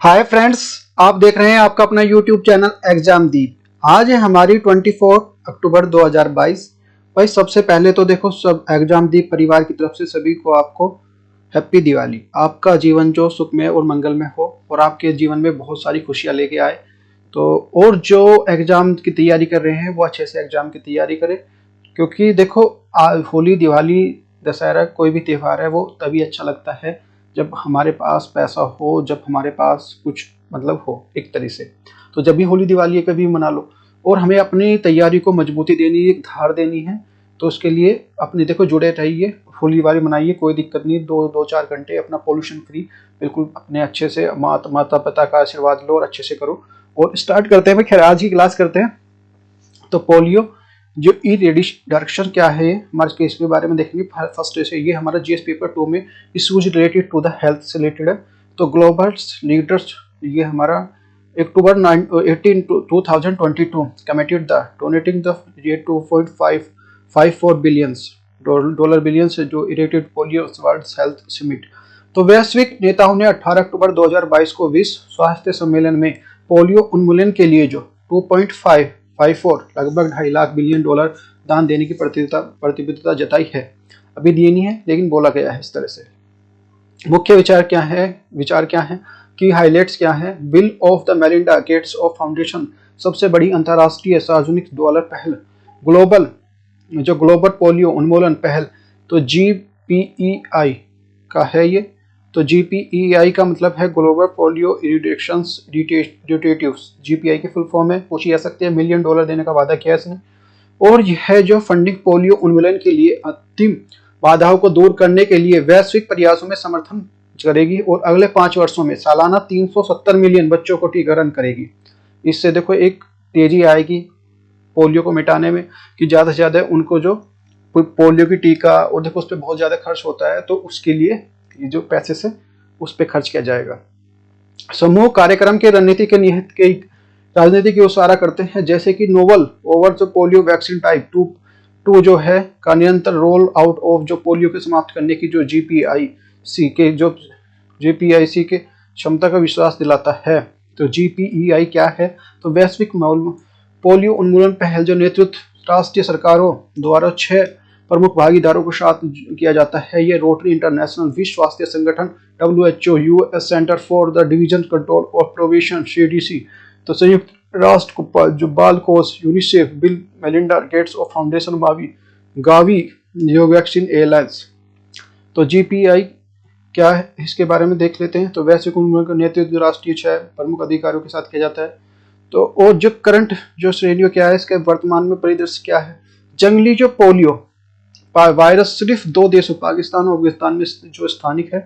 Hi friends, आप देख रहे हैं आपका अपना यूट्यूब चैनल एग्जाम दीप। आज है हमारी 24 अक्टूबर 2022। भाई सबसे पहले तो देखो, सब एग्जाम दीप परिवार की तरफ से सभी को आपको हैप्पी दिवाली। आपका जीवन जो सुखमय और मंगलमय हो और आपके जीवन में बहुत सारी खुशियां लेके आए। तो और जो एग्जाम की तैयारी कर रहे हैं वो अच्छे से एग्जाम की तैयारी करें, क्योंकि देखो होली, दिवाली, दशहरा, कोई भी त्यौहार है वो तभी अच्छा लगता है जब हमारे पास पैसा हो, जब हमारे पास कुछ मतलब हो एक तरह से। तो जब भी होली दिवाली कभी मना लो, और हमें अपनी तैयारी को मजबूती देनी है, धार देनी है। तो उसके लिए अपने देखो जुड़े रहिए, होली दिवाली मनाइए, कोई दिक्कत नहीं। दो चार घंटे अपना पोल्यूशन फ्री बिल्कुल अपने अच्छे से माता पिता का आशीर्वाद लो और अच्छे से करो। और स्टार्ट करते हैं, खैर आज की क्लास करते हैं। तो पोलियो जो ई डायरेक्शन क्या है, हमारे केस के बारे में देखेंगे। फर्स्ट से ये हमारा जीएस पेपर 2 में issues related to the health से रिलेटेड है। तो ग्लोबल लीडर्स, ये हमारा October 18 2022 committed the donating the ये 2.554 बिलियंस डॉलर बिलियंस जो related polio world health summit. तो वैश्विक नेताओं ने 18 अक्टूबर 2022 को विश्व स्वास्थ्य सम्मेलन में पोलियो उन्मूलन के लिए जो 2.554 लगभग 2.5 लाख बिलियन डॉलर दान देने की प्रतिबद्धता जताई है। अभी दिए नहीं है, लेकिन बोला गया है इस तरह से। मुख्य विचार क्या है कि हाइलाइट्स क्या है। Bill of the Melinda Gates of foundation, सबसे बड़ी अंतर्राष्ट्रीय सार्वजनिक डॉलर पहल। ग्लोबल पोलियो उन्मूलन पहल, तो GPEI का है ये। तो GPEI का मतलब है ग्लोबल पोलियो इरिडेक्शंस इनिशिएटिव्स। GPI की फुल फॉर्म है, पूछी जा सकती है। $1 मिलियन देने का वादा किया इसने। और यह जो फंडिंग पोलियो उन्मूलन के लिए अंतिम बाधाओं को दूर करने के लिए वैश्विक प्रयासों में समर्थन करेगी और अगले 5 वर्षों में सालाना 370 मिलियन बच्चों को टीकाकरण करेगी। इससे देखो एक तेजी आएगी पोलियो को मिटाने में, कि ज़्यादा से ज़्यादा उनको जो पोलियो की टीका, और देखो उस पर बहुत ज़्यादा खर्च होता है, तो उसके लिए ये जो पैसे से उस पर खर्च किया जाएगा। समूह कार्यक्रम के रणनीति के निहित के राजनीति की उसारा करते हैं, जैसे कि नोवल ओवर जो पोलियो वैक्सीन टाइप 2 जो है का निरंतर रोल आउट ऑफ जो पोलियो के समाप्त करने की जो GPIC के क्षमता का विश्वास दिलाता है। तो GPEI क्या है, तो वैश्विक पोलियो उन्मूलन पहल जो नेतृत्व राष्ट्रीय सरकारों द्वारा 6 प्रमुख भागीदारों के साथ किया जाता है। ये रोटरी इंटरनेशनल, विश्व स्वास्थ्य संगठन WHO, US centre for the division control और प्रोविजन CDC, तो संयुक्त राष्ट्र जो बाल कोष, UNICEF, bill Melinda Gates of foundation, Gavi जो वैक्सीन एयरलाइंस। तो GPI क्या है इसके बारे में देख लेते हैं। तो वैश्विक उन्मूलन का नेतृत्व राष्ट्रीय 6 प्रमुख अधिकारियों के साथ किया जाता है। तो और जो करंट जो श्रेणियों क्या है, इसके वर्तमान में परिदृश्य क्या है। जंगली जो पोलियो वायरस सिर्फ 2 देशों पाकिस्तान और अफगानिस्तान में जो स्थानिक है।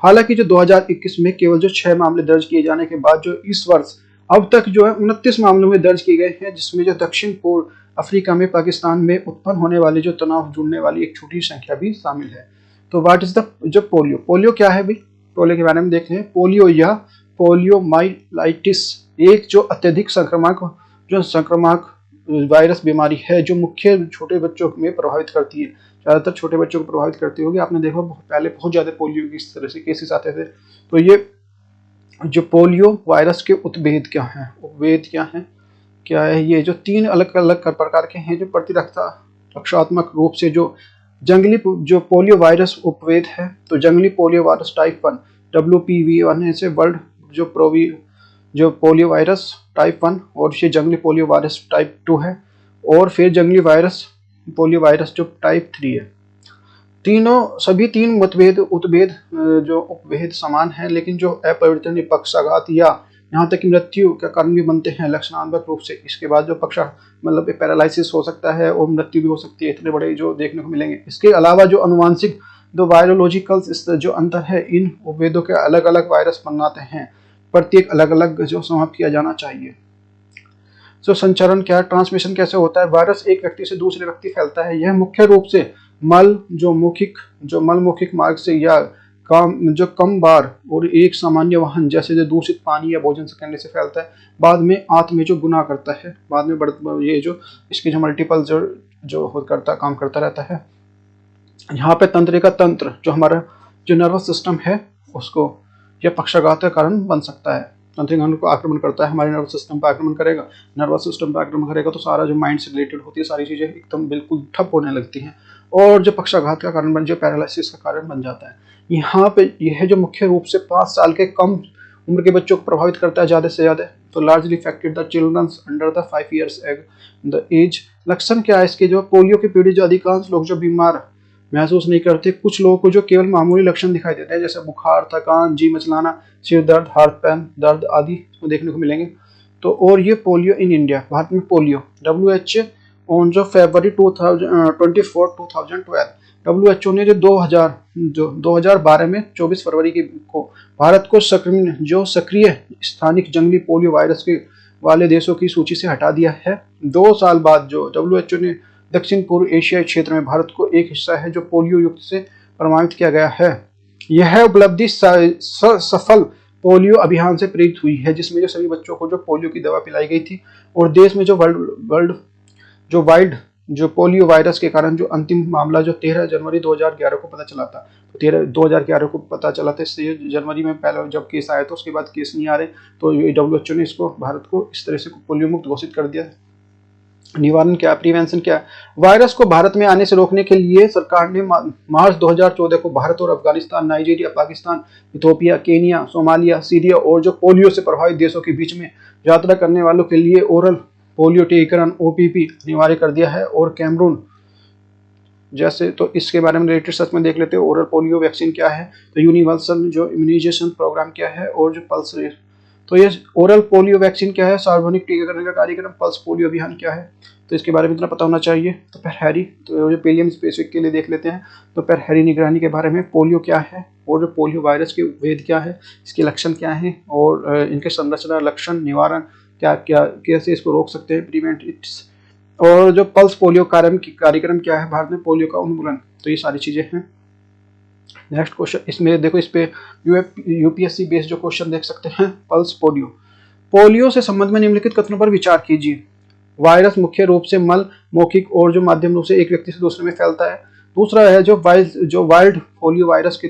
हालांकि जो 2021 में केवल जो 6 मामले दर्ज किए जाने के बाद जो इस वर्ष अब तक जो है 29 मामलों में दर्ज किए गए हैं, जिसमें जो दक्षिण पूर्व अफ्रीका में पाकिस्तान में उत्पन्न होने वाले जो तनाव जुड़ने वाली एक छोटी संख्या भी शामिल है। तो व्हाट इज द जो पोलियो क्या है भाई, पोलियो के बारे में देख रहे हैं। पोलियो या पोलियोमाइलाइटिस एक जो अत्यधिक संक्रामक वायरस बीमारी है जो मुख्य छोटे बच्चों में प्रभावित करती है। ज़्यादातर छोटे बच्चों को प्रभावित करती होगी। आपने देखा पहले बहुत ज़्यादा पोलियो की इस तरह से केसेस आते थे। तो ये जो पोलियो वायरस के उपभेद क्या है ये जो 3 अलग अलग प्रकार के हैं, जो रक्षात्मक रूप से जो जंगली जो पोलियो वायरस उपभेद है। तो जंगली पोलियो वायरस टाइप 1 WPV1 से वर्ल्ड जो पोलियो वायरस टाइप 1, और ये जंगली पोलियो वायरस टाइप 2 है। और फिर जंगली पोलियो वायरस जो टाइप 3 है। सभी 3 उपभेद समान है, लेकिन जो अपरिवर्तनीय पक्षाघात या यहाँ तक कि मृत्यु का कारण भी बनते हैं लक्षणात्मक रूप से। इसके बाद जो मतलब पैरालिसिस हो सकता है और मृत्यु भी हो सकती है, इतने बड़े जो देखने को मिलेंगे। इसके अलावा जो अनुवांशिक दो वायरोलॉजिकल जो अंतर है, इन उपभेदों के अलग अलग वायरस बनाते हैं, प्रत्येक अलग अलग जो समाप्त किया जाना चाहिए। तो संचरण क्या है, ट्रांसमिशन कैसे होता है। वायरस एक व्यक्ति से दूसरे व्यक्ति फैलता है। यह मुख्य रूप से मलमौखिक मार्ग से या कम बार और एक सामान्य वाहन जैसे जो दूषित पानी या भोजन से करने से फैलता है। बाद में आंत में जो गुना करता है, बाद में ये जो इसके जो मल्टीपल काम करता रहता है। यहाँ पे तंत्र जो हमारा जो नर्वस सिस्टम है उसको यह पक्षाघात का कारण बन सकता है। तंत्रिका अंग को आक्रमण करता है, हमारे नर्वस सिस्टम पर आक्रमण करेगा। नर्वस सिस्टम पर आक्रमण करेगा तो सारा जो माइंड से रिलेटेड होती है सारी चीज़ें एकदम बिल्कुल ठप होने लगती हैं और जो पक्षाघात का कारण बन, जो पैरालिसिस का कारण बन जाता है। यहाँ पे यह जो मुख्य रूप से 5 साल के कम उम्र के बच्चों को प्रभावित करता है ज़्यादा से ज़्यादा, तो largely affected the childrens under the 5 years the age. लक्षण क्या है इसके? जो पोलियो की पीड़ित जो अधिकांश लोग जो बीमार महसूस नहीं करते, कुछ लोगों को जो केवल मामूली लक्षण दिखाई देते हैं जैसे बुखार, थकान, जी मचलाना, सिर दर्द, हाथ पैर दर्द आदि को देखने को मिलेंगे। तो और ये पोलियो इन इंडिया, भारत में पोलियो, WHO ऑन जो फरवरी 2012 WHO ने जो 2012 में 24 फरवरी को भारत को सक्रिय स्थानिक जंगली पोलियो वायरस के वाले देशों की सूची से हटा दिया है। 2 साल बाद जो WHO ने दक्षिण पूर्व एशियाई क्षेत्र में भारत को एक हिस्सा है जो पोलियो युक्त से प्रमाणित किया गया है। यह उपलब्धि सफल पोलियो अभियान से प्रेरित हुई है जिसमें जो सभी बच्चों को जो पोलियो की दवा पिलाई गई थी और देश में जो वाइल्ड जो पोलियो वायरस के कारण जो अंतिम मामला जो 13 जनवरी 2011 को पता चला था, तो 2011 को पता चला था। इससे जनवरी में पहले जब केस आया था उसके बाद केस नहीं आ रहे, तो WHO ने इसको भारत को इस तरह से पोलियो मुक्त घोषित कर दिया। निवारण क्या, प्रिवेंशन क्या? वायरस को भारत में आने से रोकने के लिए सरकार ने मार्च 2014 को भारत और Afghanistan, Nigeria, Pakistan, Ethiopia, Kenya, Somalia, Syria और जो पोलियो से प्रभावित देशों के बीच में यात्रा करने वालों के लिए ओरल पोलियो टीकाकरण OPP अनिवार्य कर दिया है। और कैमरून जैसे, तो इसके बारे में रिलेटेड सर्च में देख लेते हैं। ओरल पोलियो वैक्सीन क्या है, तो यूनिवर्सल जो इम्यूनाइजेशन प्रोग्राम क्या है, और जो पल्स रेट, तो ये ओरल पोलियो वैक्सीन क्या है, सार्वजनिक टीकाकरण का कार्यक्रम, पल्स पोलियो अभियान क्या है, तो इसके बारे में इतना पता होना चाहिए। तो पेरहैरी, तो जो पीलियम स्पेसिफिक के लिए देख लेते हैं, तो पेरहैरी निगरानी के बारे में, पोलियो क्या है और जो पोलियो वायरस के वेद क्या है, इसके लक्षण क्या है और इनके संरचना, लक्षण, निवारण क्या क्या, कैसे इसको रोक सकते हैं, प्रिवेंट इट्स, और जो पल्स पोलियो कार्यक्रम क्या है भारत में, पोलियो का उन्मूलन, तो ये सारी चीजें हैं। नेक्स्ट क्वेश्चन, इसमें देखो, इस पे UPSC बेस्ड जो क्वेश्चन देख सकते हैं। पल्स पोलियो, पोलियो से संबंध में निम्नलिखित कथनों पर विचार कीजिए। वायरस मुख्य रूप से मल, मौखिक और जो माध्यम रूप से एक व्यक्ति से दूसरे में फैलता है। दूसरा है जो वाइल्ड पोलियो वायरस के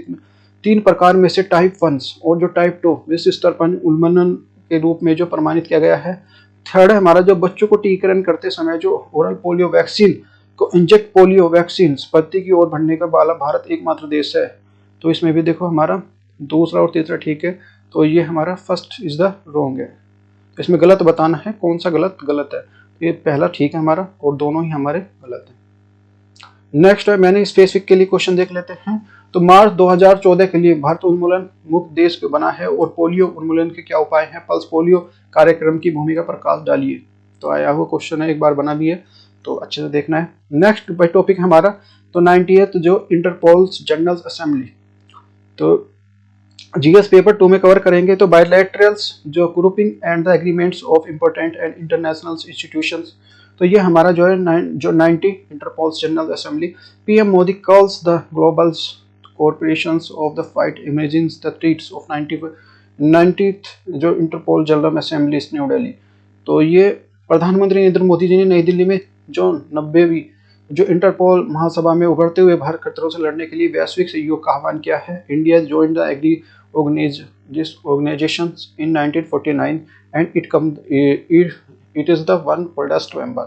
3 प्रकार में से टाइप 1 और जो टाइप 2 विश्व स्तर पर उन्मूलन के रूप में जो प्रमाणित किया गया है। थर्ड है हमारा जो बच्चों को टीकाकरण करते समय जो ओरल पोलियो वैक्सीन को इंजेक्ट पोलियो वैक्सीन पत्ती की ओर बढ़ने का वाला भारत एकमात्र देश है। तो इसमें भी देखो हमारा दूसरा और तीसरा ठीक है, तो ये हमारा फर्स्ट इज द रॉन्ग है। तो इसमें गलत बताना है, कौन सा गलत है। ये पहला ठीक है हमारा और दोनों ही हमारे गलत है। नेक्स्ट है, मैंने स्पेसिफिक के लिए क्वेश्चन देख लेते हैं। तो मार्च 2014 के लिए भारत उन्मूलन मुक्त देश बना है और पोलियो उन्मूलन के क्या उपाय हैं, पल्स पोलियो कार्यक्रम की भूमिका पर प्रकाश डालिए। तो आया हुआ क्वेश्चन है, एक बार बना भी है, तो अच्छे से देखना है। नेक्स्ट टॉपिक हमारा तो 90th जो इंटरपोल्स जनरल असेंबली, तो GS पेपर 2 में कवर करेंगे। तो बायलैटरल्स जो grouping and the agreements of important and international institutions, तो ये हमारा जो है 90 Interpols general assembly. PM Modi calls the global corporations of the fight imaging the threats of 90th जो Interpol general assembly New Delhi. तो ये प्रधानमंत्री नरेंद्र मोदी जी ने नई दिल्ली में जो 90वीं जो इंटरपोल महासभा में उभरते हुए भारत खतरों से लड़ने के लिए वैश्विक सहयोग का आह्वान किया है। India joined the organization in 1949 and it is the one oldest member।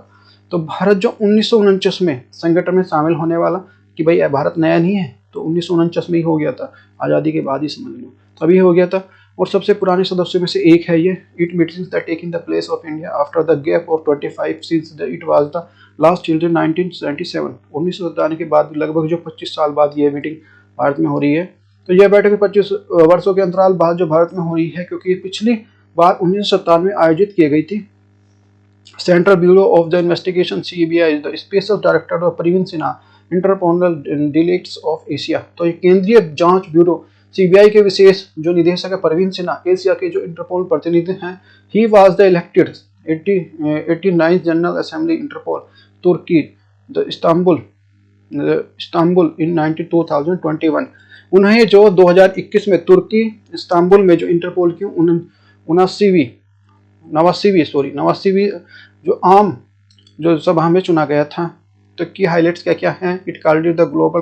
तो भारत जो 1949 में संगठन में शामिल होने वाला, कि भाई भारत नया नहीं है, तो 1949 में ही हो गया था, आज़ादी के बाद ही समझ लो, तभी हो गया था। और सबसे पुराने सदस्यों में से एक है ये। It meetings that taking the place of India after the gap of 25 since it was the last held in 1977। 1997 के बाद लगभग जो 25 साल बाद ये मीटिंग भारत में हो रही है। तो यह बैठक 25 वर्षों के अंतराल बाद जो भारत में हो रही है, क्योंकि पिछली बार 1997 में आयोजित की गई थी। Central bureau of the investigation CBI, the special director of Praveen Sinha, Interpol deletes of Asia. तो ये केंद्रीय जांच ब्यूरो CBI के विशेष जो निदेशक है प्रवीण सिन्हा, एशिया के जो इंटरपोल प्रतिनिधि हैं। He was the elected 89th general assembly Interpol Turkey the Istanbul in 2021। उन्हें जो 2021 में तुर्की इस्तांबुल में जो इंटरपोल की 89वीं जो आम जो सभा में चुना गया था। तो की हाइलाइट्स क्या क्या हैं? It called the global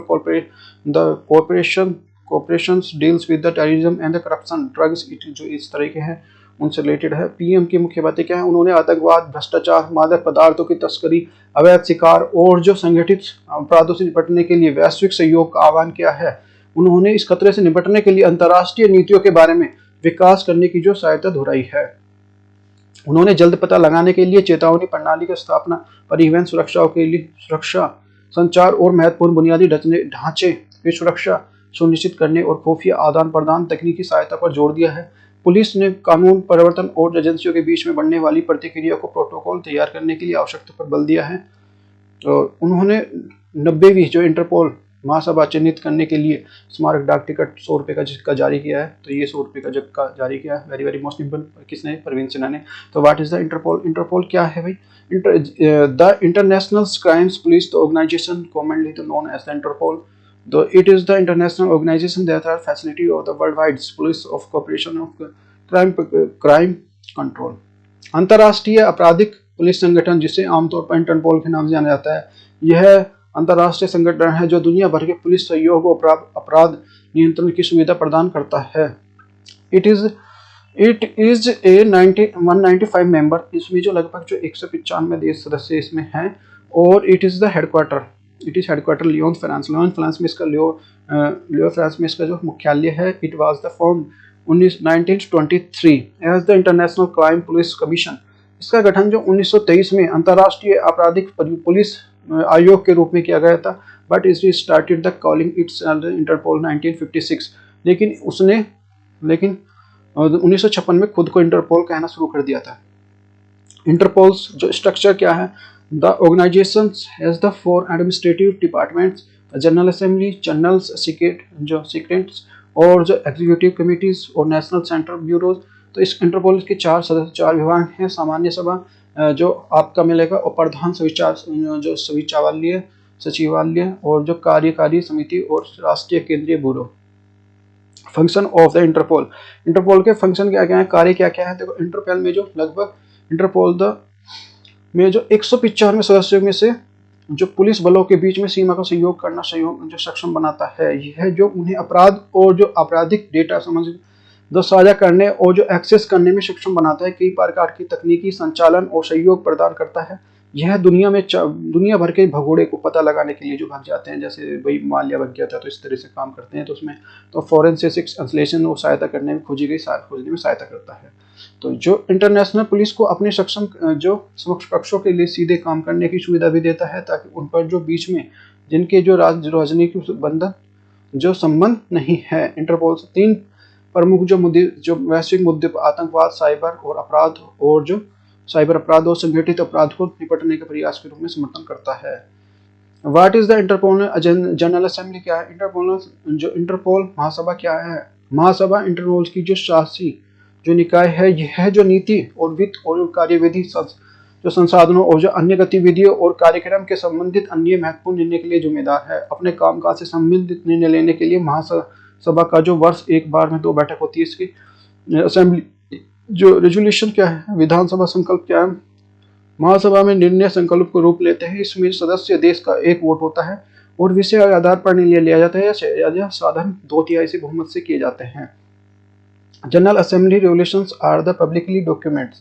cooperations deals with the terrorism and the corruption drugs, it जो इस तरह के हैं। उनसे रिलेटेड है। पीएम की मुख्य बातें क्या है, उन्होंने आतंकवाद, भ्रष्टाचार, मादक पदार्थों की तस्करी, अवैध शिकार और जो संगठित अपराधों से निपटने के लिए वैश्विक सहयोग का आह्वान किया है। उन्होंने इस खतरे से निपटने के लिए अंतर्राष्ट्रीय नीतियों के बारे में विकास करने की जो सहायता दोहराई है। उन्होंने जल्द पता लगाने के लिए चेतावनी प्रणाली की स्थापना, परिवहन सुरक्षा के लिए सुरक्षा, संचार और महत्वपूर्ण बुनियादी ढांचे की सुरक्षा सुनिश्चित करने और खुफिया आदान प्रदान तकनीकी सहायता पर जोर दिया है। पुलिस ने कानून परिवर्तन और एजेंसियों के बीच में बढ़ने वाली प्रतिक्रिया को प्रोटोकॉल तैयार करने के लिए आवश्यकता पर बल दिया है। तो उन्होंने 90वीं जो इंटरपोल महासभा चिन्हित करने के लिए स्मारक डाक टिकट 100 रुपये का जिक्का जारी किया है। तो ये 100 रुपये का जिक्का जारी किया है, वेरी वेरी मोस्ट इम्पोर्टेंट। किसने? परवीन सिन्हा ने। तो what is the Interpol? Interpol क्या है भाई? The international crimes police, the organisation commonly known as the Interpol, though it is the international organization that are facility of the worldwide police of cooperation of crime control। अंतर्राष्ट्रीय आपराधिक police संगठन, जिसे आमतौर पर interpole के नाम से जाना जाता है, यह अंतर्राष्ट्रीय संगठन है जो दुनिया भर के पुलिस सहयोग और अपराध नियंत्रण की सुविधा प्रदान करता है। इट इज ए 195 मेंबर, इसमें जो लगभग जो 195 देश सदस्य इसमें हैं, और it is the headquarter Lyon France. Lyon France में इसका फ्रांस में इसका जो मुख्यालय है। It was the form 1923 as the international crime police commission. इसका गठन जो 1923 में अंतर्राष्ट्रीय आपराधिक पुलिस आयोग के रूप में किया गया था, but it started the calling its Interpol 1956। लेकिन 1956 में खुद को इंटरपोल कहना शुरू कर दिया था। इंटरपोल्स जो स्ट्रक्चर क्या है? The organization has the 4 administrative departments, general assembly, generals, secrets और जो एग्जीक्यूटिव कमिटीज और नेशनल सेंटर ब्यूरोज। तो इस इंटरपोल के 4 विभाग हैं। सामान्य सभा जो आपका मिलेगा, और प्रधान सचिवालय और जो कार्यकारी समिति और राष्ट्रीय केंद्रीय bureau. Function of the Interpol के फंक्शन क्या क्या है, कार्य क्या क्या है? देखो, इंटरपोल में जो लगभग में जो 195 सदस्यों में से जो पुलिस बलों के बीच में सीमा का सहयोग करना जो सक्षम बनाता है, यह जो उन्हें अपराध और जो आपराधिक डेटा जो साझा करने और जो एक्सेस करने में सक्षम बनाता है। कई प्रकार की तकनीकी संचालन और सहयोग प्रदान करता है। यह दुनिया भर के भगोड़े को पता लगाने के लिए जो भाग जाते हैं, जैसे भाई माल्या बन गया था, तो इस तरह से काम करते हैं। तो उसमें तो फॉरेंसिक एनालिसिस और सहायता करने में खोजने में सहायता करता है। तो जो इंटरनेशनल पुलिस को अपने सक्षम जो समक्ष पक्षों के लिए सीधे काम करने की सुविधा भी देता है, ताकि उन पर जो बीच में जिनके जो राजनीतिक बंधन जो संबंध नहीं है। इंटरपोल से 3 प्रमुख जो वैश्विक मुद्दे पर आतंकवाद, साइबर अपराध और संगठित अपराध को निपटने के प्रयास के रूप में समर्थन करता है। What is the Interpol general assembly क्या है? इंटरपोल महासभा क्या है? महासभा इंटरपोल की जो शासी जो निकाय है, यह जो नीति और वित्त और कार्यविधि जो संसाधनों और जो अन्य गतिविधियों और कार्यक्रम के संबंधित अन्य महत्वपूर्ण निर्णय के लिए जिम्मेदार है। अपने कामकाज से संबंधित निर्णय लेने के लिए महासभा का जो वर्ष एक बार में 2 बैठक होती है। इसकी असेंबली जो रेजोल्यूशन क्या है, विधानसभा संकल्प क्या है? महासभा में निर्णय संकल्प को रूप लेते हैं। इसमें सदस्य देश का 1 वोट होता है और विषय के आधार पर निर्णय लिया जाता है। यह साधन 2/3 से बहुमत से किए जाते हैं। General Assembly regulations are the publicly document.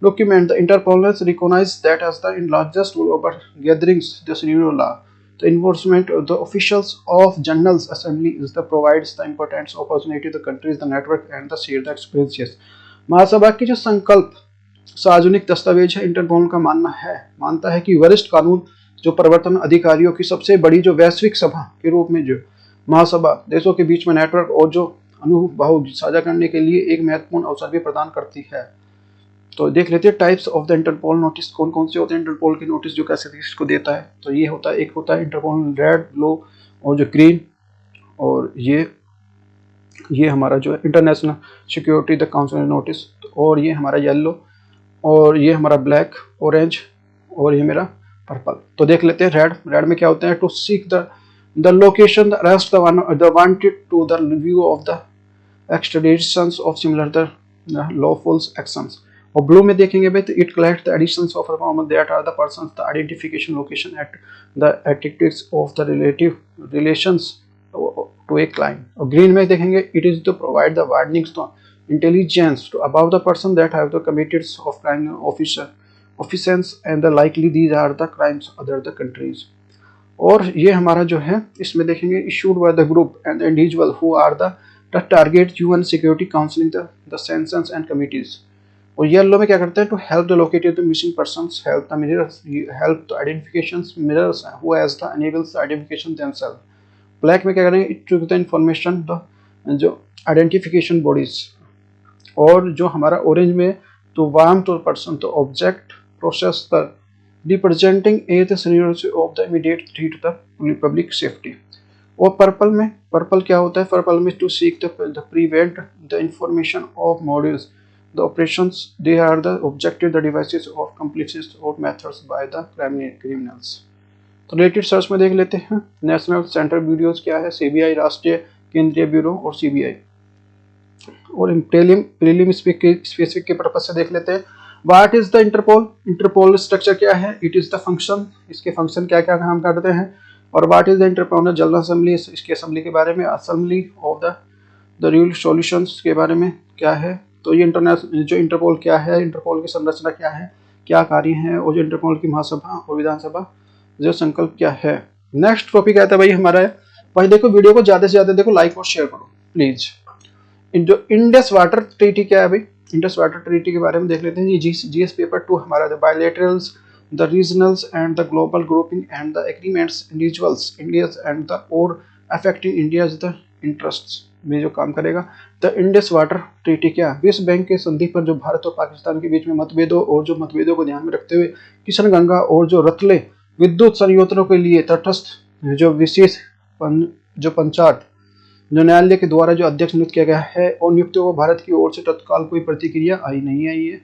The Interpolers recognize that as the largest global gatherings, the scenario law. The enforcement of the officials of General Assembly is the provides the importance opportunity to the countries, the network and the share the experiences. महासभा की जो संकल्प सार्वजनिक दस्तावेज है, interpole का मानता है कि वरिष्ठ कानून जो प्रवर्तन अधिकारियों की सबसे बड़ी जो वैश्विक सभा के रूप में जो महासभा देशों के बीच में नेटवर्क और जो अनुभव साझा करने के लिए एक महत्वपूर्ण अवसर भी प्रदान करती है। तो देख लेते हैं types of the Interpol notice कौन कौन से होते हैं। इंटरपोल के नोटिस जो कैसे इसको देता है, तो ये होता है, एक होता है इंटरपोल रेड, ब्लू और जो ग्रीन, और ये हमारा जो है international security the council notice, और ये हमारा येलो, और ये हमारा ब्लैक, ऑरेंज, और ये मेरा पर्पल। तो देख लेते हैं रेड में क्या होता है, to seek the location, the arrest, the wanted to the review of the extraditions of similar the lawful actions। और ब्लू में देखेंगे भाई, तो it collect the additions of performance that are the persons, the identification, location at the ethics of the relative relations to a client. और green में देखेंगे, it is to provide the warnings intelligence to about the person that have the committed of crime offense and the likely these are the crimes other the countries। और ये हमारा जो है इसमें देखेंगे issued by the group and the individual who are the target UN Security Council the sanctions and committees। और yellow में क्या करते हैं, to help the located the missing persons, help the mirrors, help the identifications mirrors who has the enables the identification themself. Black में क्या करेंगे, it to the information the जो identification bodies. और जो हमारा ऑरेंज में तो वार्म टू पर्सन तो object process the representing a the scenario of the immediate threat to the public safety. और पर्पल में, पर्पल क्या होता है, पर्पल में to seek the prevent the information of modules the operations they are the objective the devices of complexities or methods by the criminals। तो related search में देख लेते हैं, नेशनल सेंटर ब्यूरोज क्या है, सीबीआई राष्ट्रीय केंद्रीय ब्यूरो और सीबीआई। और प्रीलिम स्पेसिफिक के पर्पस से देख लेते हैं, what is the Interpol, Interpol structure क्या है, इट इज द फंक्शन, इसके फंक्शन क्या क्या काम करते हैं। और what is the Interpol general assembly, इसके असेंबली के बारे में, assembly of the rule solutions के बारे में क्या है। तो ये इंटरनेशनल जो इंटरपोल क्या है, इंटरपोल की संरचना क्या है, क्या कार्य है, और जो इंटरपोल की महासभा और विधानसभा जो संकल्प क्या है। नेक्स्ट टॉपिक आता है भाई हमारा है, भाई देखो वीडियो को ज्यादा से ज्यादा देखो, लाइक और शेयर करो प्लीज। जो इंडस वाटर ट्रीटी क्या है भाई, इंडस वाटर ट्रीटी के बारे में देख लेते हैं। ये जीएस पेपर 2 हमारा the bilaterals the regionals and the global grouping and the agreements individuals India's and the और अफेक्टिंग इंडियाज द इंटरेस्ट्स में जो काम करेगा। द इंडस वाटर ट्रीटी क्या, विश्व बैंक के संधि पर जो भारत और पाकिस्तान के बीच में मतभेदों और जो मतभेदों को ध्यान में रखते हुए किशन गंगा और जो रतले विद्युत संयंत्रों के लिए तटस्थ जो विशेष जो पंचायत जो न्यायालय के द्वारा जो अध्यक्ष नियुक्त किया गया है, और नियुक्तियों को भारत की ओर से तत्काल कोई प्रतिक्रिया नहीं आई है।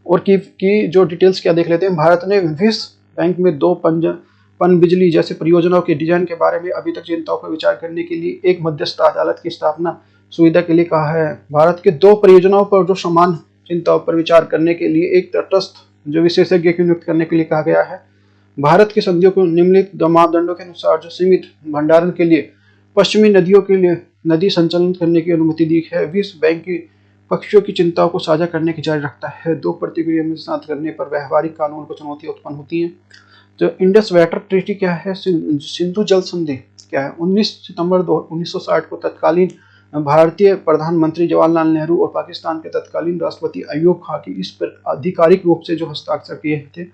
और की जो डिटेल्स क्या देख लेते हैं, भारत ने विश्व बैंक में 2 पनबिजली जैसे परियोजनाओं के डिजाइन के बारे में अभी तक चिंताओं पर विचार करने के लिए एक मध्यस्थ अदालत की स्थापना सुविधा के लिए कहा है। भारत के 2 परियोजनाओं पर जो समान चिंताओं पर विचार करने के लिए एक तटस्थ जो विशेषज्ञ की नियुक्त करने के लिए कहा गया है। भारत की संधियों को निम्नलिखित मापदंडों के अनुसार जो सीमित भंडारण के लिए पश्चिमी नदियों के लिए नदी संचालन करने की अनुमति दी है। विश्व बैंक की पक्षियों की चिंताओं को साझा करने की जारी रखता है। 2 प्रतिक्रिया में साथ करने पर व्यवहारिक कानून को चुनौतियां उत्पन्न होती हैं। तो इंडस वाटर ट्रीटी क्या है, सिंधु जल संधि क्या है। 19 सितंबर 1960 को तत्कालीन भारतीय प्रधानमंत्री जवाहरलाल नेहरू और पाकिस्तान के तत्कालीन राष्ट्रपति अयूब खान इस पर आधिकारिक रूप से जो हस्ताक्षर किए थे।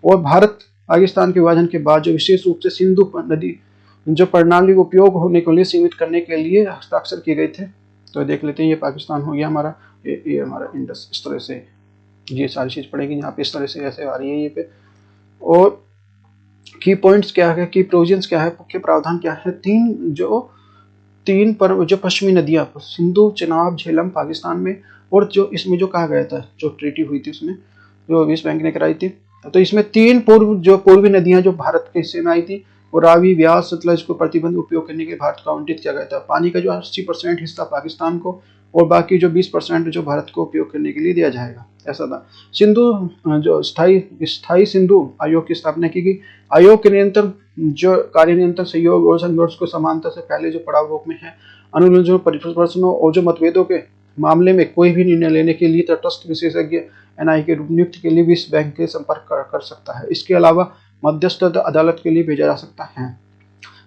और भारत पाकिस्तान के विभाजन के बाद जो विशेष रूप से सिंधु नदी जो प्रणाली को उपयोग होने के लिए सीमित करने के लिए हस्ताक्षर किए गए थे। तो देख लेते हैं, ये पाकिस्तान हो गया हमारा, ये हमारा इंडस। इस तरह से ये सारी चीज पड़ेगी यहाँ पे, इस तरह से ऐसे आ रही है ये पे। और की पॉइंट्स क्या है, की प्रोविजंस क्या है, मुख्य प्रावधान क्या है। तीन पर जो पश्चिमी नदियां सिंधु चिनाब झेलम पाकिस्तान में, और जो इसमें जो कहा गया था जो ट्रीटी हुई थी उसमें जो विश्व बैंक ने कराई थी, तो इसमें 3 पूर्वी नदियां जो भारत के हिस्से में आई थी, और रावी व्यास सतलज को प्रतिबंध उपयोग करने के भारत को आवंटित किया गया था। पानी का जो 80% हिस्सा पाकिस्तान को और बाकी जो 20% जो भारत को उपयोग करने के लिए दिया जाएगा, ऐसा था। सिंधु जो स्थायी सिंधु आयोग की स्थापना की गई। आयोग के नियंत्रण जो कार्य नियंत्रण सहयोग और संघर्ष को समानता से पहले जो पड़ाव रूप में है, अनुलंघनों परिप्रश्नों और जो मतभेदों के मामले में कोई भी निर्णय लेने के लिए तटस्थ विशेषज्ञ एनआई के नियुक्ति के लिए विश्व बैंक के संपर्क कर सकता है। इसके अलावा मध्यस्थ अदालत के लिए भेजा जा सकता है।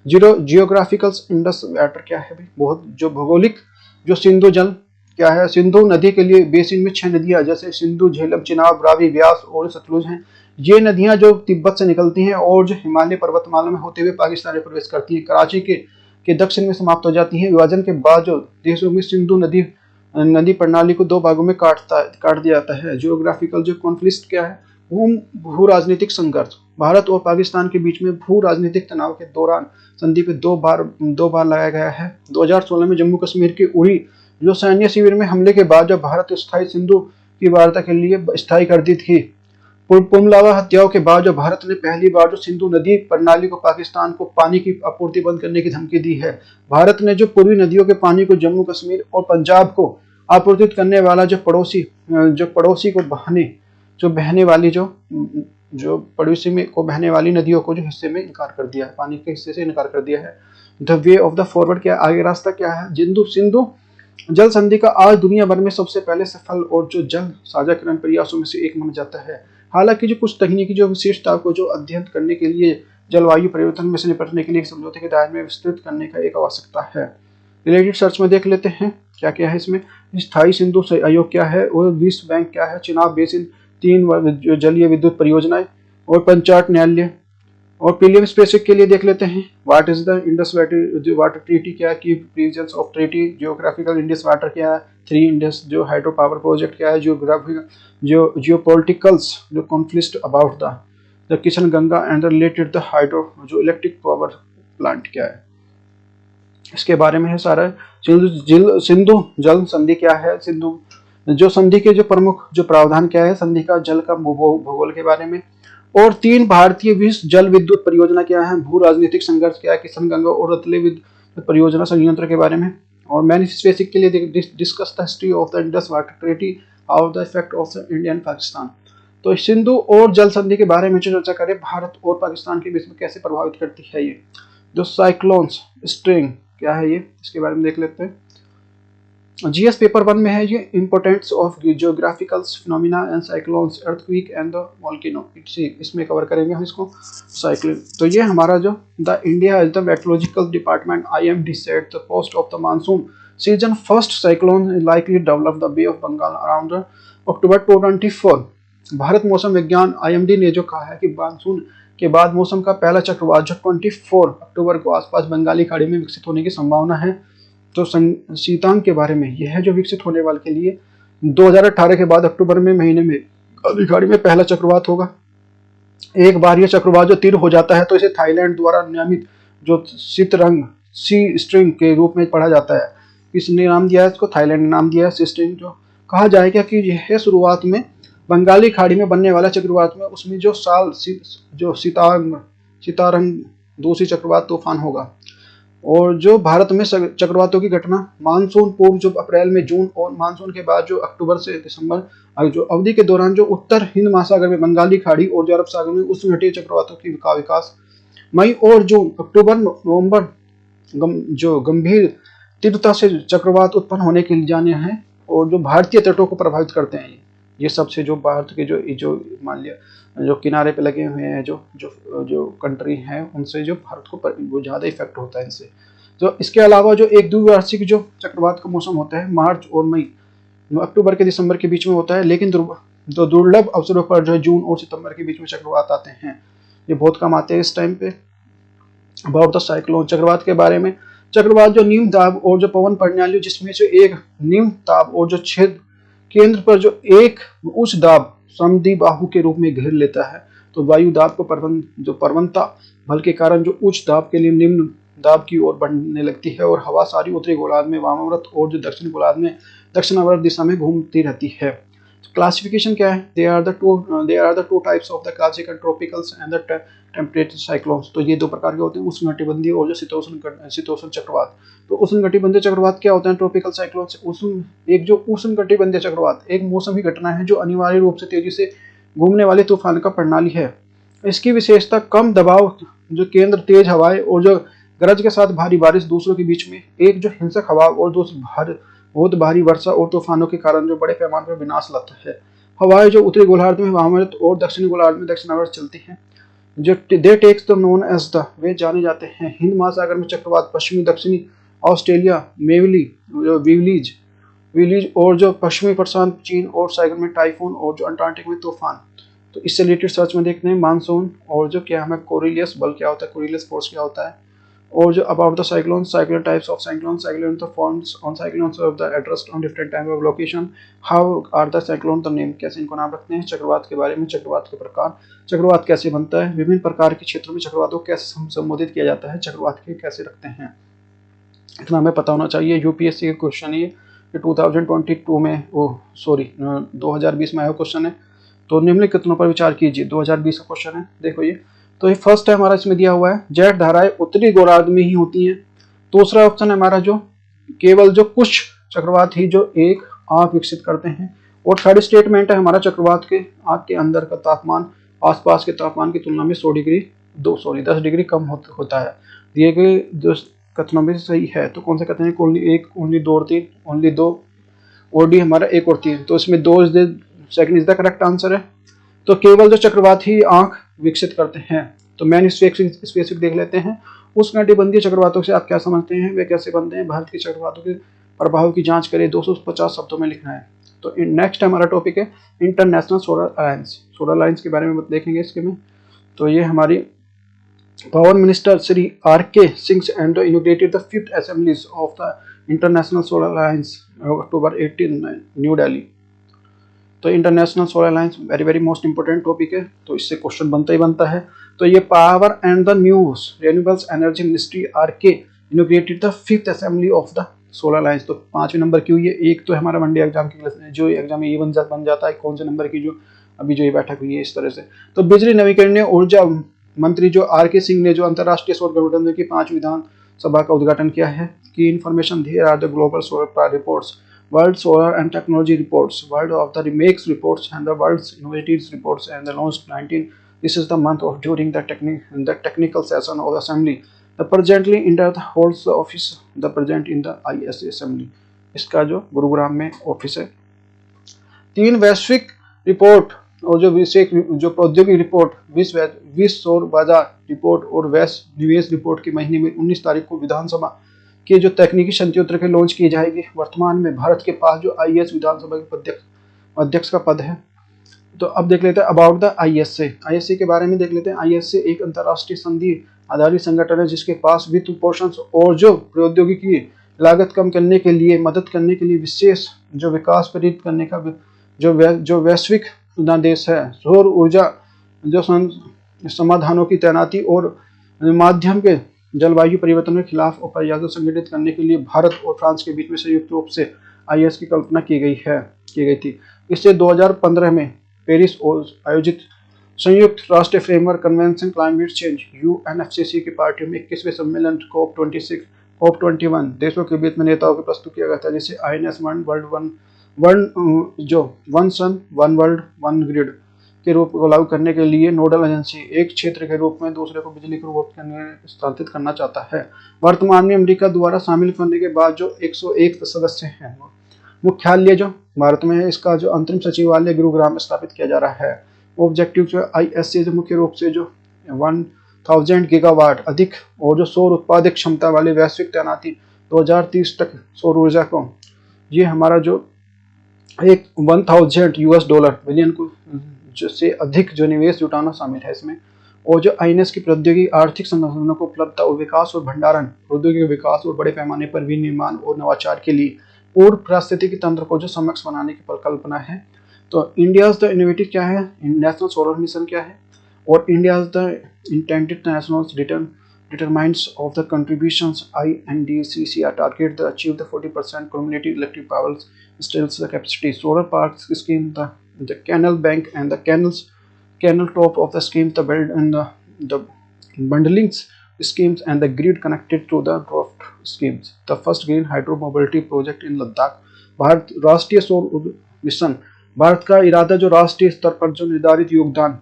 जियोग्राफिकल इंडस वाटर क्या है भाई, बहुत जो भौगोलिक जो सिंधु जल क्या है, सिंधु नदी के लिए बेसिन में 6 नदियां जैसे सिंधु झेलम चिनाब रावी व्यास और सतलुज हैं। ये नदियां जो तिब्बत से निकलती हैं और जो हिमालय पर्वतमाला में होते हुए पाकिस्तान में प्रवेश करती हैं, कराची के दक्षिण में समाप्त हो जाती हैं। विभाजन के बाद जो देशों में सिंधु नदी प्रणाली को 2 भागों में काट दिया जाता है। जियोग्राफिकल जो कॉन्फ्लिक्ट क्या है, भू राजनीतिक संघर्ष भारत और पाकिस्तान के बीच में भू राजनीतिक तनाव के दौरान संधि पे 2 बार लगाया गया है। 2016 में जम्मू कश्मीर के उड़ी जो सैन्य शिविर में हमले के बाद जब भारत स्थायी सिंधु की वार्ता के लिए स्थायी कर दी थी। पुलवामा हत्याओं के बाद जो भारत ने पहली बार जो सिंधु नदी प्रणाली को पाकिस्तान को पानी की आपूर्ति बंद करने की धमकी दी है। भारत ने जो पूर्वी नदियों के पानी को जम्मू कश्मीर और पंजाब को आपूर्तित करने वाला जो पड़ोसी को बहने वाली जो पड़ोसी में को बहने वाली नदियों को जो हिस्से में इनकार कर दिया है, पानी के हिस्से से इनकार कर दिया है। The way of the forward क्या, आगे रास्ता क्या है। सिंधु जल संधि का आज दुनिया भर में सबसे पहले सफल और जो जल साझाकरण प्रयासों में से एक माना जाता है। हालांकि जो कुछ तकनीकी जो विशेषता को जो अध्ययन करने के लिए जलवायु परिवर्तन में से निपटने के लिए एक समझौते के दायरे में विस्तृत करने का एक आवश्यकता है। रिलेटेड सर्च में देख लेते हैं क्या क्या है इसमें। स्थायी सिंधु आयोग क्या है और विश्व बैंक क्या है, चिनाब बेसिन, 3 जलीय विद्युत परियोजनाएं और पंचायत न्यायालय। और प्रीलियम स्पेसिफिक के लिए देख लेते हैं what is the Indus water treaty क्या है, की provisions of treaty, geographical Indus water क्या है, 3 इंडस जो हाइड्रो पावर प्रोजेक्ट क्या है, जियोग्राफिकल जियोपॉलिटिकल्स जो conflict about the Kishan Ganga and related the hydro जो इलेक्ट्रिक पावर प्लांट क्या है, इसके बारे में है सारा। सिंधु जल संधि क्या है, सिंधु जो संधि के जो प्रमुख जो प्रावधान क्या है, संधि का जल का भूगोल के बारे में। और 3 भारतीय विश्व जल विद्युत परियोजना क्या है, भू राजनीतिक संघर्ष क्या है, किशन गंगा और रतले विद्युत परियोजना संयंत्र के बारे में। और मैन स्पेसिफिक के लिए discuss the history of the Indus water treaty of the effect of the India and Pakistan. तो सिंधु और जल संधि के बारे में चर्चा करें, भारत और पाकिस्तान के बीच में कैसे प्रभावित करती है ये जो साइक्लोन्स स्ट्रिंग क्या है, ये इसके बारे में देख लेते हैं। जीएस पेपर 1 में है ये importance of geographical phenomena and cyclones, earthquake and the volcano, इसमें कवर करेंगे हम इसको साइक्लोन। तो ये हमारा जो the India is the meteorological department IMD set the post of the monsoon season first cyclone likely develop the Bay of Bengal around October 2024। भारत मौसम विज्ञान IMD ने जो कहा है कि मानसून के बाद मौसम का पहला चक्रवात जो 24 अक्टूबर को आसपास बंगाली खाड़ी में विकसित होने की संभावना है। तो शीतांग के बारे में यह है जो विकसित होने वाले के लिए 2018 के बाद अक्टूबर में महीने में बंगाली खाड़ी में पहला चक्रवात होगा। एक बार यह चक्रवात जो तीव्र हो जाता है तो इसे थाईलैंड द्वारा नियमित जो शीतरंग सी स्ट्रिंग के रूप में पढ़ा जाता है। किसने नाम दिया है इसको, थाईलैंड ने नाम दिया है सी स्ट्रिंग। जो कहा जाएगा कि यह शुरुआत में बंगाली खाड़ी में बनने वाला चक्रवात में उसमें जो साल जो सितारंग दूसरी चक्रवात तूफान होगा। और जो भारत में चक्रवातों की घटना मानसून पूर्व जो अप्रैल में जून और मानसून के बाद जो अक्टूबर से दिसंबर जो अवधि के दौरान जो उत्तर हिंद महासागर में बंगाली खाड़ी और जो अरब सागर में उष्णकटिबंधीय चक्रवातों की विकास मई और जून अक्टूबर नवंबर जो गंभीर तीव्रता से चक्रवात उत्पन्न होने के जाने हैं और जो भारतीय तटों को प्रभावित करते हैं। ये सबसे जो भारत के जो मान लिया जो किनारे पे लगे हुए हैं जो जो जो कंट्री हैं उनसे जो भारत को वो ज़्यादा इफेक्ट होता है इनसे। तो इसके अलावा जो एक द्विवार्षिक जो चक्रवात का मौसम होता है मार्च और मई अक्टूबर के दिसंबर के बीच में होता है, लेकिन दुर्लभ अवसरों पर जो जून और सितंबर के बीच में चक्रवात आते हैं, ये बहुत कम आते हैं इस टाइम पे। अबाउट द साइक्लोन चक्रवात के बारे में, चक्रवात जो निम्न दाब और जो पवन प्रणाली जिसमें से एक निम्न दाब और जो छेद केंद्र पर जो एक उच्च दाब समद्वि बाहु के रूप में घेर लेता है। तो वायु दाब को प्रवणता बल के कारण जो उच्च दाब के लिए निम्न दाब की ओर बढ़ने लगती है और हवा सारी उत्तरी गोलार्ध में वामावर्त और जो दक्षिण गोलार्ध में दक्षिणावर्त दिशा में घूमती रहती है। क्लासिफिकेशन क्या है, they are the two types of the classical tropicals and the temperate cyclones. तो ये 2 प्रकार के होते हैं, उष्णकटिबंधीय और जो शीतोष्ण चक्रवात। तो उष्णकटिबंधीय चक्रवात क्या होता है, ट्रॉपिकल साइक्लोन एक जो उष्णकटिबंधीय चक्रवात एक मौसमी घटना है जो अनिवार्य रूप से तेजी से घूमने वाले तूफान का प्रणाली है। इसकी विशेषता कम दबाव जो केंद्र, तेज हवाएं और जो गरज के साथ भारी बारिश दूसरों के बीच में एक जो हिंसक हवा और बहुत भारी वर्षा और तूफानों के कारण जो बड़े पैमाने पर विनाश लाता है। हवाएं जो उत्तरी गोलार्ध में वामावर्त और दक्षिणी गोलार्ध में दक्षिणावर्त चलती हैं, जो they takes the known as the way जाने जाते हैं। हिंद महासागर में चक्रवात, पश्चिमी दक्षिणी ऑस्ट्रेलिया विलीज और जो पश्चिमी प्रशांत चीन और सागर में टाइफून और जो अंटार्कटिक में तूफान। तो इससे रिलेटेड सर्च में देखते हैं मानसून और जो क्या हमें कोरिलियस बल क्या होता है, कोरिलियस फोर्स क्या होता है। और जो about the cyclone types of cyclone the forms on cyclones of the addressed on different time of location, how are the cyclone the name, कैसे इनको नाम रखते हैं। चक्रवात के बारे में, चक्रवात के प्रकार, चक्रवात कैसे बनता है, विभिन्न प्रकार के क्षेत्रों में चक्रवातों को कैसे संबोधित किया जाता है, चक्रवात के कैसे रखते हैं, इतना हमें पता होना चाहिए। यूपीएससी के क्वेश्चन ये 2022 में 2020 में आया क्वेश्चन है। तो निम्नलिखितों पर विचार कीजिए, 2020 का क्वेश्चन है, देखो ये। तो ये फर्स्ट है हमारा, इसमें दिया हुआ है जेट धाराएं उत्तरी गोलार्ध में ही होती हैं। दूसरा ऑप्शन है हमारा जो केवल जो कुछ चक्रवात ही जो एक आंख विकसित करते हैं। और थर्ड स्टेटमेंट है हमारा चक्रवात के आंख के अंदर का तापमान आसपास के तापमान की तुलना में 10 डिग्री कम होता है। दिए गए जो कथनों में सही है। तो कौन सा कथन है? ओनली एक, ओनली दो और तीन, ओनली दो और डी हमारा एक और तीन। तो इसमें दो second is the correct answer है। तो केवल जो चक्रवात ही आंख विकसित करते हैं। तो मैन स्पेसिफिक देख लेते हैं। उष्णकटिबंधीय चक्रवातों से आप क्या समझते हैं, वे कैसे बनते हैं? भारत के चक्रवातों के प्रभाव की जांच करें, 250 शब्दों में लिखना है। तो नेक्स्ट हमारा टॉपिक है international solar alliance. Solar alliance के बारे में देखेंगे इसके में। तो ये हमारी power minister Shri R.K. Singh and inaugurated the 5th assemblies of the international solar alliance October 18 new Delhi. तो international solar alliance very very most important topic है, तो इससे क्वेश्चन बनता ही बनता है। तो ये power and the news renewables energy ministry R.K. Inaugurated the 5th assembly of the solar alliance. तो 5वें नंबर की हुई है। एक तो हमारा वनडे एग्जाम की जो एग्जाम ये बन जाता है, कौन से नंबर की जो अभी जो ये बैठक हुई है इस तरह से। तो बिजली नवीकरणीय ऊर्जा मंत्री जो R.K. सिंह ने जो अंतर्राष्ट्रीय सौर गठबंधन की 5 विधानसभा का उद्घाटन किया है। की information there are the global solar reports, World Solar and Technology Reports, World of the Remakes Reports, and the World's Innovatives Reports, and the launched 19. This is the month of during the technical session of the Assembly. The presently in the holds the office, the present in the ISA Assembly. इसका जो गुरुग्राम में office है। 3 वैश्विक report और जो प्रौद्योगिकी report, विश्व सौर बाजार रिपोर्ट और वैश्विक निवेश रिपोर्ट के महीने में 19 तारीख को विधानसभा कि जो तकनीकी संयंत्र के लॉन्च की जाएगी। वर्तमान में भारत के पास जो IAS विधानसभा के अध्यक्ष का पद है। तो अब देख लेते हैं अबाउट द ISA के बारे में देख लेते हैं। ISA एक अंतर्राष्ट्रीय संधि आधारित संगठन है जिसके पास वित्त पोषण और जो प्रौद्योगिकी लागत कम करने के लिए मदद करने के लिए विशेष जो विकास प्रेरित करने का जो वैश्विक देश है। सौर ऊर्जा जो समाधानों की तैनाती और माध्यम के जलवायु परिवर्तन के खिलाफ प्रयासों संगठित करने के लिए भारत और फ्रांस के बीच में संयुक्त रूप से IS की कल्पना की गई थी। इससे 2015 में पेरिस आयोजित संयुक्त राष्ट्र framework convention climate change UNFCCC की पार्टियों में 21वें सम्मेलन COP21 देशों के बीच में नेताओं को प्रस्तुत किया गया था, जिसे INS one sun one world one grid के रूप को लागू करने के लिए नोडल एजेंसी एक क्षेत्र के रूप में दूसरे को बिजली की स्थानांतरित करना चाहता है। वर्तमान में अमेरिका द्वारा शामिल होने के बाद जो 101 सदस्य हैं। मुख्यालय जो भारत में है, इसका जो अंतरिम सचिवालय गुरुग्राम में स्थापित किया जा रहा है। ऑब्जेक्टिव जो ISA जो मुख्य रूप से जो 1000 गीगावाट अधिक और जो सौर उत्पादक क्षमता वाले वैश्विक तैनाती 2030 तक सौर ऊर्जा को, ये हमारा जो एक $1000 बिलियन को से अधिक जो निवेश जुटाना शामिल है इसमें। और जो INS की प्रौद्योगिकी आर्थिक संसाधनों को उपलब्धता और विकास और भंडारण, प्रौद्योगिकी विकास और बड़े पैमाने पर विनिर्माण और नवाचार के लिए पूर्व पारिस्थितिकी तंत्र को जो समक्ष बनाने की परिकल्पना है। तो इंडियाज द इनोवेटिव क्या है, नेशनल सोलर मिशन क्या है, और India's the intended national determines of the contributions INDCC are targeted to achieve the 40% cumulative electric power installs the capacity. Solar parks scheme, the canal bank and the canal top of the schemes, the build and the bundling schemes and the grid connected to the draft schemes. The first green hydro mobility project in Ladakh. Bharat राष्ट्रीय सौर mission, Bharat का इरादा जो राष्ट्रीय स्तर पर जो निर्धारित योगदान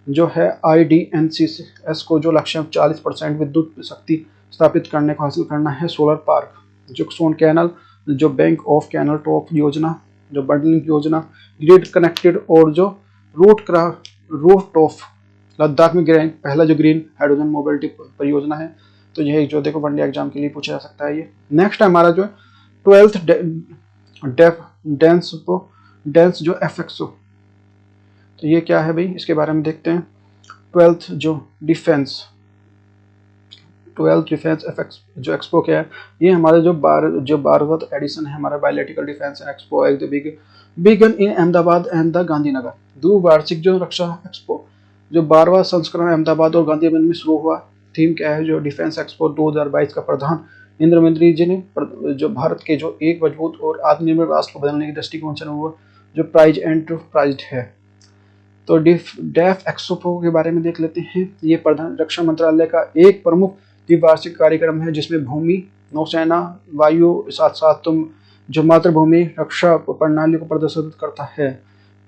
जो है IDNCS को जो लक्ष्य 40% विद्युत शक्ति स्थापित करने को हासिल करना है। सोलर पार्क, जो सोन कैनल, जो बैंक ऑफ कैनल टॉप योजना, जो बंडलिंग योजना, ग्रिड कनेक्टेड और जो रूफ टॉप लद्दाख में पहला जो ग्रीन हाइड्रोजन मोबिलिटी परियोजना है। तो यह जो देखो वनडे एग्जाम के लिए पूछा जा सकता है ये। नेक्स्ट हमारा जो 12th डेंस जो FXO, तो ये क्या है भाई, इसके बारे में देखते हैं। 12th डिफेंस जो एक्सपो क्या है, ये हमारे जो 12वां एडिशन है हमारा biological defence expo at the began in Ahmedabad and the Gandhinagar. द्विवार्षिक जो रक्षा एक्सपो जो 12वां संस्करण अहमदाबाद और गांधीनगर में शुरू हुआ। थीम क्या है, जो डिफेंस एक्सपो 2022 का प्रधान इंद्र मिंद्री जी ने जो भारत के जो एक मजबूत और आत्मनिर्भर राष्ट्र को बदलने के दृष्टिकोण से वो जो प्राइज एंटरप्राइज है। तो डेफ एक्सपो के बारे में देख लेते हैं। ये प्रधान रक्षा मंत्रालय का एक प्रमुख द्विवार्षिक कार्यक्रम है जिसमें भूमि, नौसेना, वायु साथ साथ तुम जो मातृभूमि रक्षा प्रणाली को प्रदर्शित करता है।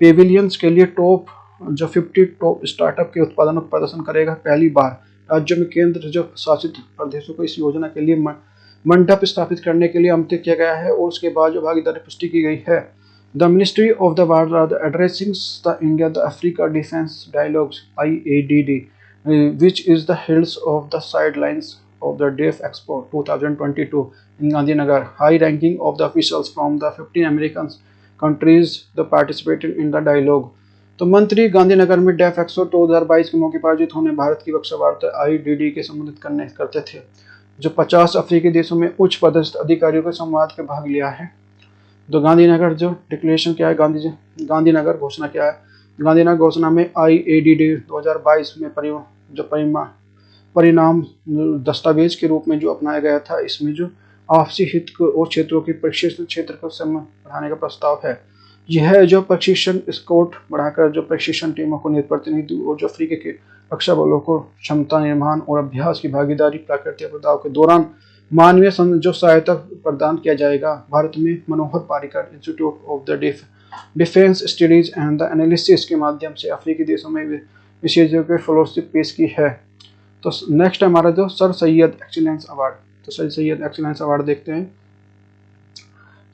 पेविलियंस के लिए टॉप जो 50 टॉप स्टार्टअप के उत्पादनों का प्रदर्शन करेगा। पहली बार राज्यों में केंद्र जो शासित प्रदेशों को इस योजना के लिए मंडप स्थापित करने के लिए आमंत्रित किया गया है और उसके बाद जो भागीदारी पुष्टि की गई है। The ministry of the war addressing the India the Africa defence dialogues IADD, which is the hills of the sidelines of the DEF Expo 2022 in Gandhinagar. High-ranking of the officials from the 15 American countries that participated in the dialogue. तो मंत्री गांधीनगर में def expo 2022 के मौके पर आयोजित होने भारत की बक्सा वार्ता IADD के संबोधित करते थे, जो 50 अफ्रीकी देशों में उच्च पदस्थ अधिकारियों के संवाद के भाग लिया है। तो गांधीनगर जो डिक्लेरेशन क्या है, गांधीनगर घोषणा क्या है? गांधीनगर घोषणा में IADD 2022 में परिणाम दस्तावेज के रूप में जो अपनाया गया था, इसमें जो आपसी हित और क्षेत्रों की प्रशिक्षण क्षेत्र को बढ़ाने का प्रस्ताव है। यह जो प्रशिक्षण स्कोट बढ़ाकर जो प्रशिक्षण टीमों को प्रतिनिधि और जो अफ्रीका के रक्षा बलों को क्षमता निर्माण और अभ्यास की भागीदारी प्राकृतिक आपदाओं के दौरान मानवीय जो सहायता प्रदान किया जाएगा। भारत में Manohar Parrikar institute of the defence studies and the analysis के माध्यम से अफ्रीकी देशों में विशेषज्ञों के फेलोशिप पेश की है। तो नेक्स्ट हमारा जो सर सैयद एक्सीलेंस अवार्ड, तो सर सैयद एक्सीलेंस अवार्ड देखते हैं।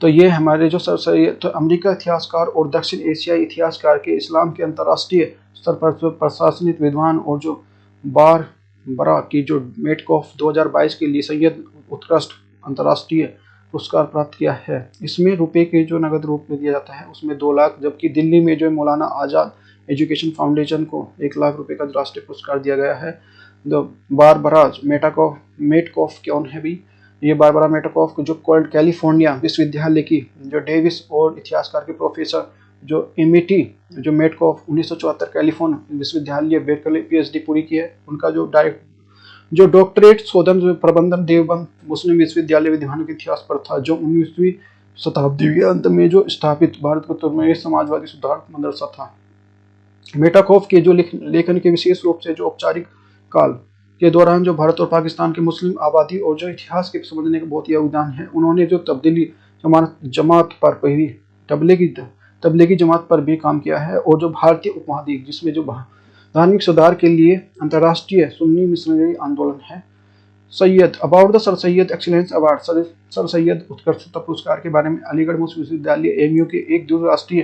तो ये हमारे जो सर सैयद तो अमेरिका इतिहासकार और दक्षिण एशियाई इतिहासकार के इस्लाम के अंतर्राष्ट्रीय स्तर पर प्रशासनिक विद्वान और जो बारबरा की जो मेटकॉफ 2022 के लिए सैयद उत्कृष्ट अंतर्राष्ट्रीय पुरस्कार प्राप्त किया है। इसमें रुपए के जो नगद रूप में दिया जाता है उसमें 2 लाख, जबकि दिल्ली में जो मौलाना आजाद एजुकेशन फाउंडेशन को 1 लाख रुपए का राष्ट्रीय पुरस्कार दिया गया है। बारबरा मेटकॉफ कौन है भी? ये बारबरा मेटकॉफ जो कैलिफोर्निया विश्वविद्यालय की जो डेविस और इतिहासकार के प्रोफेसर जो एमिटी जो मेटकॉफ 1974 कैलिफोर्निया विश्वविद्यालय बेरकली PhD पूरी की है। उनका जो डॉक्टरेट शोधन प्रबंधन देवबंद मुस्लिम विश्वविद्यालय विद्वानों के इतिहास पर था, जो 19वीं शताब्दी के अंत में जो स्थापित भारत का तुर्कमेनिस्तान समाजवादी सुधार मदरसा था। मेटाकॉफ के जो लेखन के विशेष रूप से जो औपचारिक काल के दौरान जो भारत और पाकिस्तान के मुस्लिम आबादी और जो इतिहास के समझने का बहुत योगदान है। उन्होंने जो जमात पर भी तबलीगी जमात पर भी काम किया है और जो भारतीय उपमहाद्वीप जिसमें जो धार्मिक सुधार के लिए अंतर्राष्ट्रीय सुन्नी मिशनरी आंदोलन है। Syed about the sir Syed excellence award, sir Syed उत्कृष्टता पुरस्कार के बारे में अलीगढ़ मुस्लिम विश्वविद्यालय AMU के एक द्विराष्ट्रीय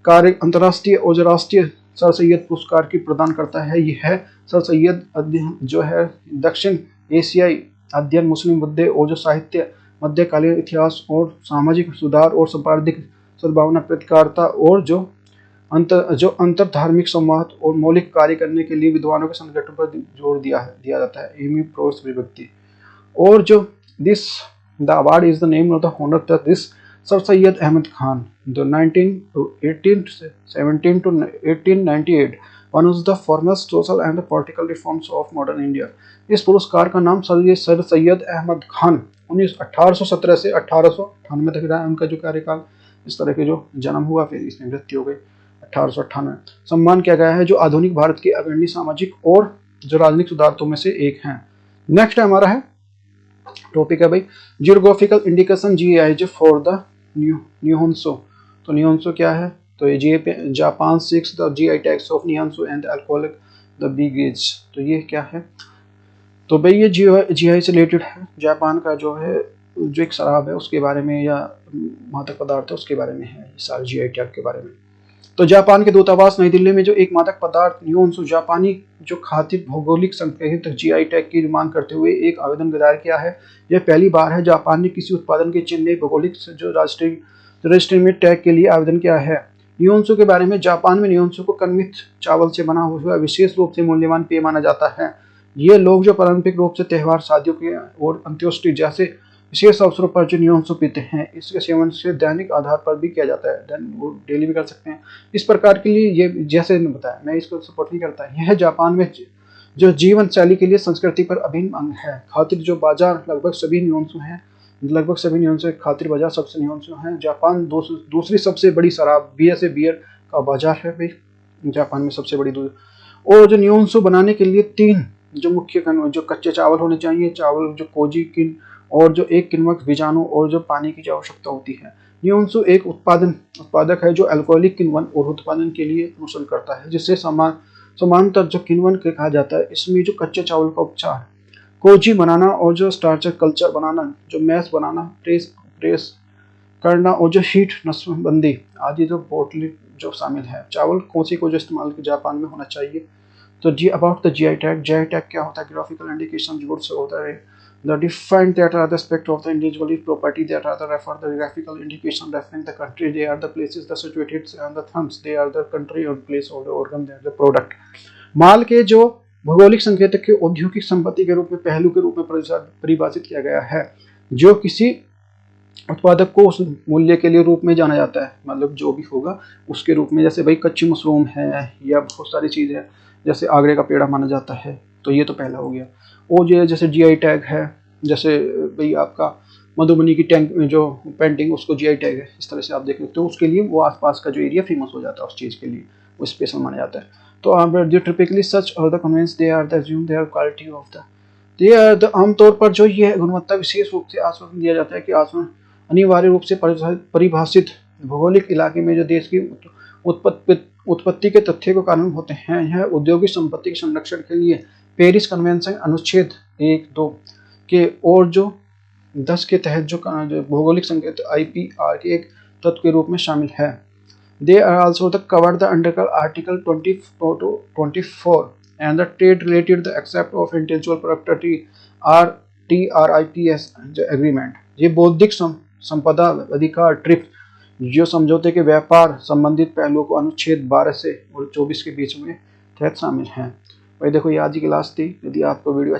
कार्य अंतर्राष्ट्रीय और राष्ट्रीय सर सैयद पुरस्कार की प्रदान करता है। यह है सर सैयद अध्ययन जो है दक्षिण एशियाई अध्ययन मुस्लिम मुद्दे और जो साहित्य मध्यकालीन इतिहास और सामाजिक सुधार और संपादिक सद्भावना प्रतिकारता और जो अंतर धार्मिक संवाद और मौलिक कार्य करने के लिए विद्वानों के संगठन पर जोर दिया जाता है। AMU प्रोस विभक्ति और जो this the award is the name of the honour that this Sir Syed Ahmad Khan the 1817 to 1898 one of the foremost social and political reforms of modern India। इस पुरस्कार का नाम सर सैयद अहमद खान 1817 से 1898 तक रहा। उनका जो कार्यकाल इस तरह के जो जन्म हुआ फिर इसमें मृत्यु हो गई 1898। सम्मान किया गया है जो आधुनिक भारत के अग्रणी सामाजिक और जो राजनीतिक सुधारकों में से एक हैं। नेक्स्ट हमारा है टॉपिक है भाई geographical indication GI for the Nihonshu. तो न्यूहोन्सो क्या है? तो ये Japan 6 the GI tags of Nihonshu and alcoholic the beverages. तो ये क्या है? तो भाई ये GI से रिलेटेड है। जापान का जो है जो एक शराब है उसके बारे में या मादक पदार्थ है उसके बारे में है सारे GI टैग के बारे में। तो जापान के दूतावास नई दिल्ली में जो एक मादक पदार्थ न्यूहोन्सो जापानी जो खातिर भौगोलिक संकेत GI टैग की मांग करते हुए एक आवेदन दायर किया है। यह पहली बार है जापान ने किसी उत्पादन के चिन्ह भौगोलिक जो रजिस्ट्री में टैग के लिए आवेदन किया है। न्यूहोन्सो के बारे में जापान में न्यूहोन्सो को कनमित चावल से बना हुआ विशेष रूप से मूल्यवान पेय माना जाता है। ये लोग जो पारंपरिक रूप से त्यौहार शादियों के और अंत्योष्टि जैसे विशेष अवसरों पर जो न्यूहोन्सो पीते हैं, इसके सेवन से दैनिक आधार पर भी किया जाता है, वो डेली भी कर सकते हैं। इस प्रकार के लिए ये जैसे बताया मैं इसको सपोर्ट नहीं करता। यह जापान में जो जीवन शैली के लिए संस्कृति पर अभिन्न अंग है। खातिर जो बाजार लगभग सभी न्यूहोन्सो खातिर बाजार सबसे न्यूहोन्सो है। जापान दूसरी सबसे बड़ी शराब बियर का बाजार है भाई जापान में सबसे बड़ी और जो न्यूहोन्सो बनाने के लिए 3 जो मुख्य जो कच्चे चावल होने चाहिए, चावल जो कोजी किन और जो एक किण्वक बीजाणु और जो पानी की जो आवश्यकता होती है। न्यूहोन्सो एक उत्पादक है जो अल्कोहलिक किण्वन और उत्पादन के लिए अनुसरण करता है, जिससे समानांतर जो किण्वन के कहा जाता है, इसमें जो कच्चे चावल का उपचार, कोजी बनाना और जो स्टार्चर कल्चर बनाना, जो मैस बनाना, प्रेस करना और जो हीट नस्बंदी आदि जो बोटली जो शामिल है। चावल कोसी को जो इस्तेमाल जापान में होना चाहिए। तो जी about the GI tag, GI tag क्या होता है? ग्राफिकल इंडिकेशन गुड्स होता है the defined that are the aspect of the individual property that are the refer the graphical indication referring the country, they are the places the situated on the thumbs, they are the country or place of the organ, they are the product। माल के जो भौगोलिक संकेतक के औद्योगिक संपत्ति के रूप में पहलू के रूप में परिभाषित किया गया है, जो किसी उत्पादक को उस मूल्य के लिए रूप में जाना जाता है, मतलब जो भी होगा उसके रूप में। जैसे भाई कच्ची मशरूम है या बहुत सारी चीज़ें हैं, जैसे आगरे का पेड़ा माना जाता है, तो ये तो पहला हो गया। और जो जैसे जीआई टैग है, जैसे भाई आपका मधुबनी की टैंक में जो पेंटिंग, उसको जीआई टैग है, इस तरह से आप देख सकते हो। उसके लिए वो आसपास का जो एरिया फेमस हो जाता है उस चीज़ के लिए, वो स्पेशल माना जाता है। तो जो टिपिकली सच और the convince they are the assume they are quality of the, ये आमतौर पर जो ये गुणवत्ता विशेष रूप से आश्वासन दिया जाता है कि आश्वासन अनिवार्य रूप से परिभाषित भौगोलिक इलाके में जो देश की उत्पत्ति के तथ्य को कारण होते हैं। यह औद्योगिक संपत्ति के संरक्षण के लिए पेरिस कन्वेंशन अनुच्छेद 1-2 के और जो 10 के तहत जो भौगोलिक संकेत IPR के एक तत्व के रूप में शामिल है। They are also the covered the under Article 24 and the trade related the accept of intellectual property TRIPS agreement। ये बौद्धिक संपदा अधिकार ट्रिप जो समझौते के व्यापार संबंधित पहलुओं को अनुच्छेद 12 से 24 के बीच में तहत शामिल हैं। भाई देखो, ये आज की क्लास थी। यदि आपको वीडियो